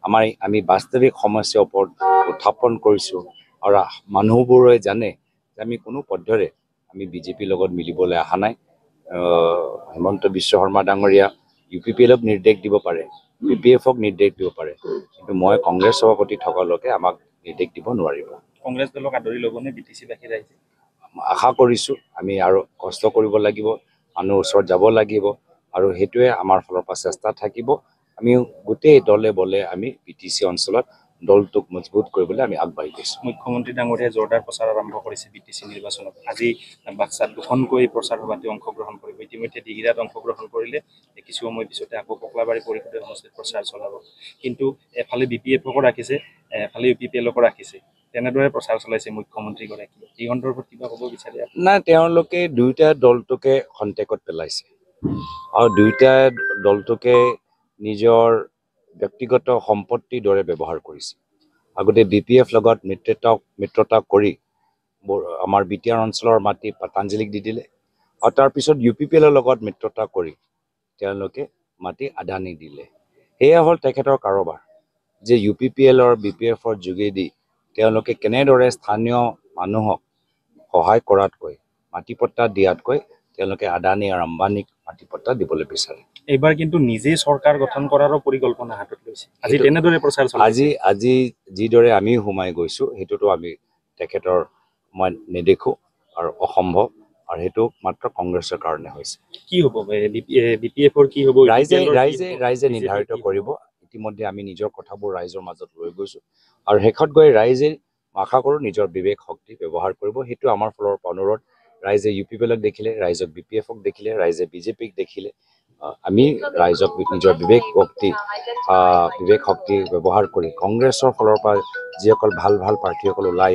আমি বাস্তৱিক সমস্যাৰ ওপৰত উত্থাপন কৰিছোঁ আৰু মানুহবোৰে জানে যে আমি কোনো পধ্যৰে আমি বিজেপিৰ লগত মিলিবলৈ অহা নাই। হিমন্ত বিশ্ব শৰ্মা ডাঙৰীয়া UPPLক নিৰ্দেশ দিব পাৰে, BPFক নিৰ্দেশ দিব পাৰে, কিন্তু মই কংগ্ৰেছ সভাপতি থকালৈকে আমাক নিৰ্দেশ দিব নোৱাৰিব। কংগ্ৰেছ দলক আদৰি ল'বনে BTC-বাসী ৰাইজে? আশা কৰিছোঁ আমি আৰু কষ্ট কৰিব লাগিব, মানুহৰ ওচৰত যাব লাগিব আৰু সেইটোৱে আমাৰ ফালৰ পৰা চেষ্টা থাকিব। আমি গোটেই দলে বলে আমি BTC অঞ্চলত দলটোক মজবুত কৰিবলৈ আমি আগবাঢ়ি গৈছোঁ। মুখ্যমন্ত্ৰী ডাঙৰীয়াই জোৰদাৰ প্ৰচাৰ আৰম্ভ কৰিছে BTC নিৰ্বাচনত। আজি বাক্সাত 2খনকৈ প্ৰচাৰ সভাত অংশগ্ৰহণ কৰিব। ইতিমধ্যে দিঘিৰাত অংশগ্ৰহণ কৰিলে, কিছু সময় পিছতে আকৌ ককলাবাৰী পৰিষদে সমষ্টিত প্ৰচাৰ চলাব। কিন্তু এফালে BPFকো ৰাখিছে, এফালে UPPLকো ৰাখিছে। তেনেদৰে প্ৰচাৰ চলাইছে মুখ্যমন্ত্ৰীগৰাকী। এই সন্দৰ্ভত কিবা ক'ব বিচাৰে? নাই, তেওঁলোকে দুয়োটা দলটোকে খন্তেকত পেলাইছে আৰু দুয়োটা দলটোকে নিজৰ ব্যক্তিগত সম্পত্তিৰ দৰে ব্যৱহাৰ কৰিছে। আগতে BPF লগত মিত্ৰতা কৰি আমাৰ BTR অঞ্চলৰ মাটি পতঞ্জলিক দি দিলে আৰু তাৰপিছত UPPLৰ লগত মিত্ৰতা কৰি তেওঁলোকে মাটি আদানী দিলে। সেয়া হ'ল তেখেতৰ কাৰোবাৰ, যে UPPLৰ BPFৰ যোগেদি তেওঁলোকে কেনেদৰে স্থানীয় মানুহক সহায় কৰাতকৈ, মাটি পট্টা দিয়াতকৈ তেওঁলোকে আদানী আৰু আম্বানীক মাটি পট্টা দিবলৈ বিচাৰে। এইবাৰ কিন্তু নিজেই চৰকাৰ গঠন কৰাৰো পৰিকল্পনা হাতত লৈছে। আজি তেনেদৰে প্ৰচাৰ চলাইছে। আজি যিদৰে আমি সোমাই গৈছোঁ সেইটোতো আমি তেখেতৰ মই নেদেখোঁ আৰু অসম্ভৱ, আৰু সেইটো মাত্ৰ কংগ্ৰেছৰ কাৰণে হৈছে। কি হ'ব BPFৰ কি হ'ব? ৰাইজে নিৰ্ধাৰিত কৰিব। ইতিমধ্যে আমি নিজৰ কথাবোৰ ৰাইজৰ মাজত লৈ গৈছোঁ আৰু শেষত গৈ ৰাইজে আশা কৰোঁ নিজৰ বিবেক শক্তি ব্যৱহাৰ কৰিব। সেইটো আমাৰ ফালৰ পৰা অনুৰোধ। ৰাইজে UPPLক দেখিলে, ৰাইজক BPFক দেখিলে, ৰাইজে BJPক দেখিলে, আমি ৰাইজক নিজৰ বিবেক শক্তি ব্যৱহাৰ কৰি কংগ্ৰেছৰ ফালৰ পৰা যিসকল ভাল প্ৰাৰ্থীসকল ওলাই